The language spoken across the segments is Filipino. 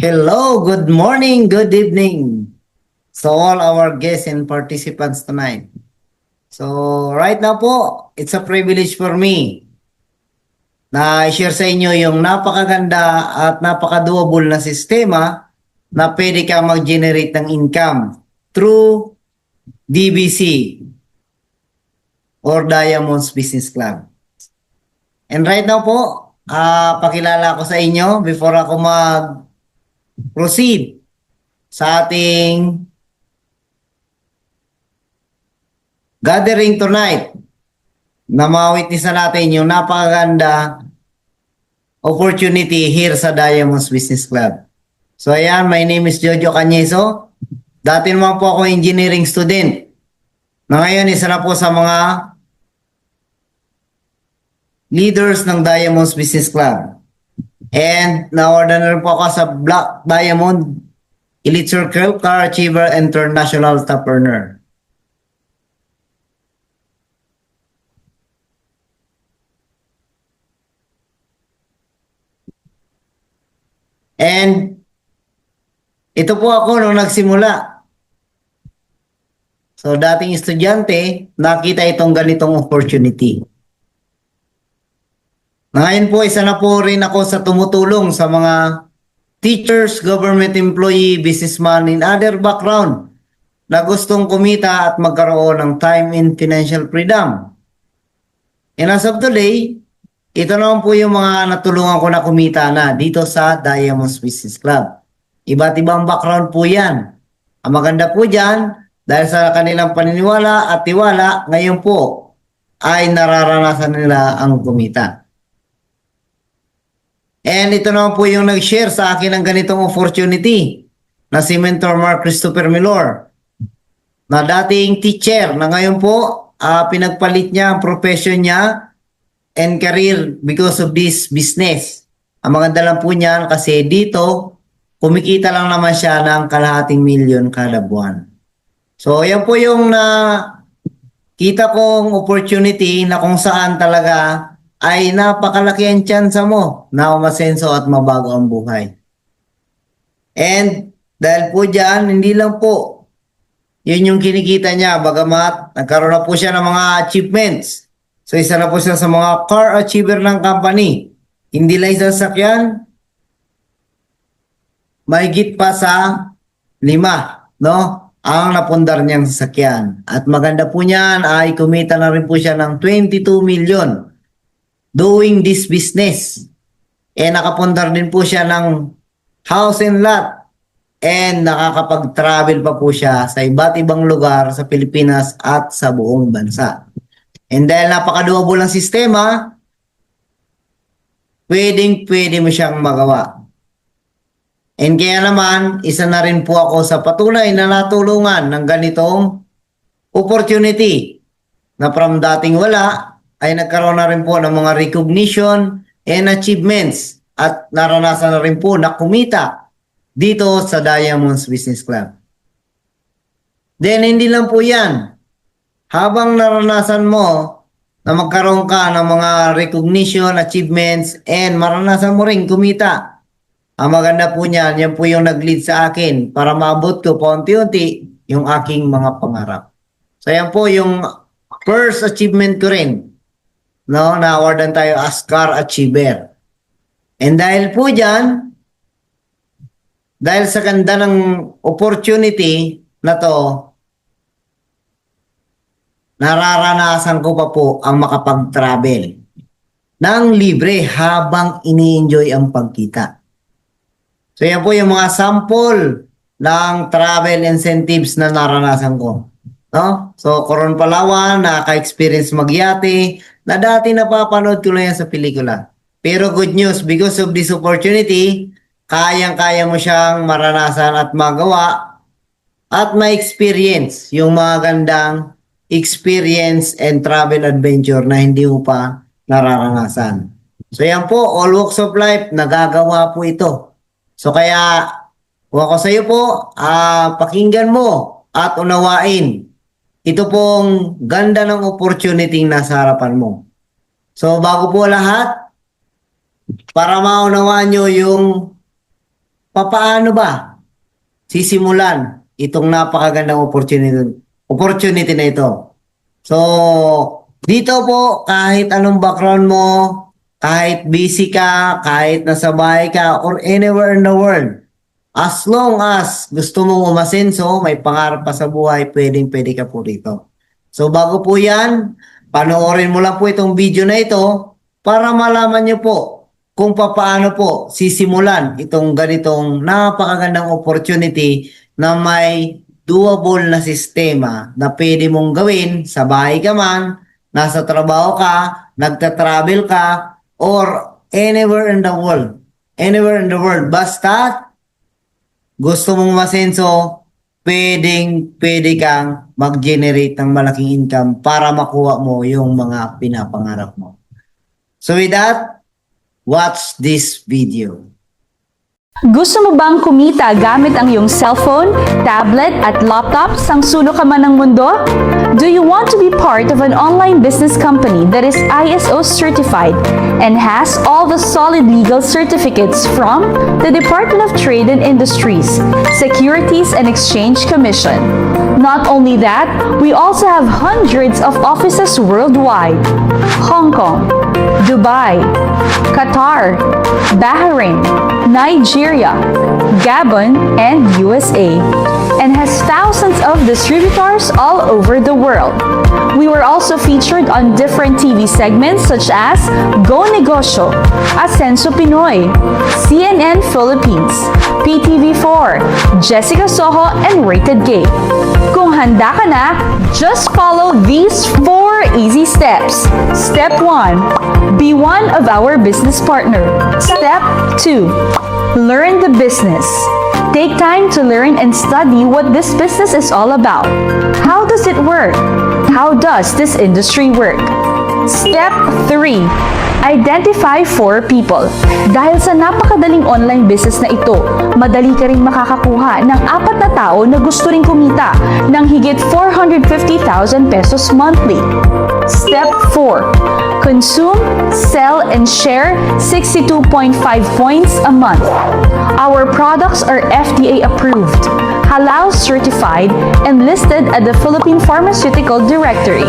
Hello, good morning, good evening. So all our guests and participants tonight. So right now po, it's a privilege for me na i-share sa inyo yung napakaganda at napaka-doable na sistema na pwede ka mag-generate ng income through DBC or Diamonds Business Club. And right now po, pakilala ko sa inyo before ako mag-proceed sa ating gathering tonight na mawitness natin yung napakaganda opportunity here sa Diamonds Business Club. So ayan, my name is Jojo Cañeso. Dati naman po ako engineering student. Na ngayon, isa na po sa mga leaders ng Diamonds Business Club. And na-order na rin po ako sa Black Diamond Elite Circle, Car Achiever, International Top Earner. And ito po ako nung nagsimula. So dating estudyante, nakita itong ganitong opportunity. Ngayon po, isa na po rin ako sa tumutulong sa mga teachers, government employee, businessman, in other background na gustong kumita at magkaroon ng time in financial freedom. And as of today, ito naman po yung mga natulungan ko na kumita na dito sa Diamonds Business Club. Iba't ibang background po yan. Ang maganda po dyan, dahil sa kanilang paniniwala at tiwala, ngayon po ay nararanasan nila ang kumita. And ito naman po yung nag-share sa akin ng ganitong opportunity na si Mentor Mark Christopher Milor, na dating teacher na ngayon po pinagpalit niya ang profession niya and career because of this business. Ang maganda lang po niyan kasi dito, kumikita lang naman siya ng $250,000 kada buwan. So, yan po yung kita kong opportunity na kung saan talaga ay napakalaki ang tsansa mo na umasenso at mabago ang buhay. And dahil po dyan, hindi lang po yun yung kinikita niya, bagamat nagkaroon na po siya ng mga achievements. So isa na po siya sa mga car achiever ng company. Hindi lang isang sakyan, mahigit pa sa 5, no? Ang napundar niyang sasakyan. At maganda po niyan ay kumita na rin po siya ng 22 million doing this business. Nakapundar din po siya ng house and lot. And nakakapag-travel pa po siya sa iba't ibang lugar sa Pilipinas at sa buong bansa. And dahil napaka-doable ang sistema, pwede mo siyang magawa. And kaya naman, isa na rin po ako sa patunay na natulungan ng ganitong opportunity na from dating wala, ay nagkaroon na rin po ng mga recognition and achievements at naranasan na rin po na kumita dito sa Diamonds Business Club. Then hindi lang po yan. Habang naranasan mo na magkaroon ka ng mga recognition, achievements, and maranasan mo rin kumita. Ang maganda po niyan, yan po yung nag-lead sa akin para maabot ko paunti-unti yung aking mga pangarap. So yan po yung first achievement ko rin. No, na-awardan tayo as Car Achiever. And dahil po dyan, dahil sa ganda ng opportunity na to, nararanasan ko pa po ang makapag-travel ng libre habang ini-enjoy ang pagkita. So yan po yung mga sample ng travel incentives na naranasan ko. No? So Coron Palawan, nakaka-experience magyate, na dati napapanood ko lang yan sa pelikula. Pero good news, because of this opportunity, kayang-kaya mo siyang maranasan at magawa at ma-experience yung mga gandang experience and travel adventure na hindi mo pa nararanasan. So yan po, all walks of life, nagagawa po ito. So kaya, kung ako sa iyo po, pakinggan mo at unawain. Ito pong ganda ng opportunity nasa harapan mo. So bago po lahat, para maunawaan nyo yung papaano ba sisimulan itong napakagandang opportunity na ito. So, dito po, kahit anong background mo, kahit busy ka, kahit nasa bahay ka, or anywhere in the world, as long as gusto mong umasenso, may pangarap pa sa buhay, pwede ka po rito. So, bago po yan, panoorin mo lang po itong video na ito para malaman nyo po kung paano po sisimulan itong ganitong napakagandang opportunity na may doable na sistema na pwede mong gawin sa bahay ka man, nasa trabaho ka, nagta-travel ka, or anywhere in the world. Anywhere in the world. Basta gusto mong masenso, pwede kang mag-generate ng malaking income para makuha mo yung mga pinapangarap mo. So with that, watch this video. Gusto mo bang kumita gamit ang iyong cellphone, tablet at laptop sang sulok ka man ng mundo? Do you want to be part of an online business company that is ISO certified and has all the solid legal certificates from the Department of Trade and Industries, Securities and Exchange Commission? Not only that, we also have hundreds of offices worldwide: Hong Kong, Dubai, Qatar, Bahrain, Nigeria, Gabon, and USA, and has thousands of distributors all over the world. We were also featured on different TV segments such as Go Negosyo, Ascenso Pinoy, CNN Philippines, PTV4, Jessica Soho, and Rated Gay. Kung handa ka na, just follow these 4 easy steps. Step 1. Be one of our business partner. Step 2. Learn the business. Take time to learn and study what this business is all about. How does it work? How does this industry work? Step 3. Identify 4 people. Dahil sa napakadaling online business na ito, madali ka rin makakakuha ng 4 na tao na gusto ring kumita ng higit 450,000 pesos monthly. Step 4. Consume, sell, and share 62.5 points a month. Our products are FDA approved, Halal certified, and listed at the Philippine Pharmaceutical Directory.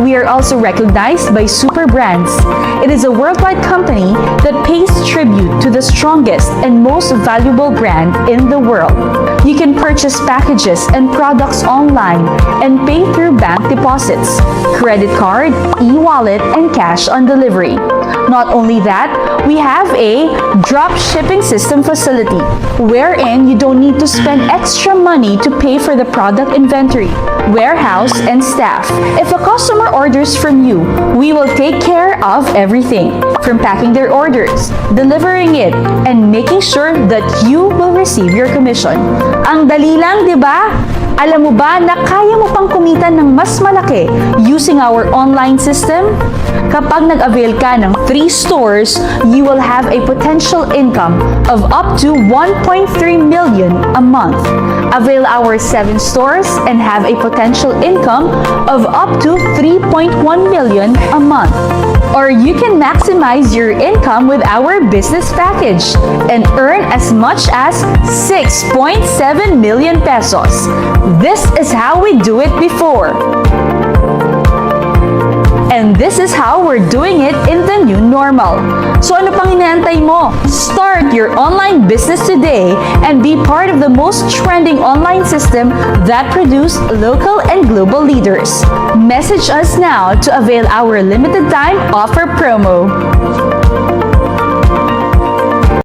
We are also recognized by Super Brands. It is a worldwide company that pays tribute to the strongest and most valuable brand in the world. You can purchase packages and products online and pay through bank deposits, credit card, e-wallet, and cash on delivery. Not only that, we have a drop shipping system facility wherein you don't need to spend extra money to pay for the product inventory, warehouse, and staff. If a customer orders from you, we will take care of everything, from packing their orders, delivering it, and making sure that you will receive your commission. Ang dali lang, di ba? Alam mo ba na kaya mo pang kumita ng mas malaki using our online system? Kapag nag-avail ka ng 3 stores, you will have a potential income of up to 1.3 million a month. Avail our 7 stores and have a potential income of up to 3.1 million a month. Or you can maximize your income with our business package and earn as much as 6.7 million pesos. This is how we do it before. And this is how we're doing it in the new normal. So ano pang inaantay mo? Start your online business today and be part of the most trending online system that produce local and global leaders. Message us now to avail our limited time offer promo.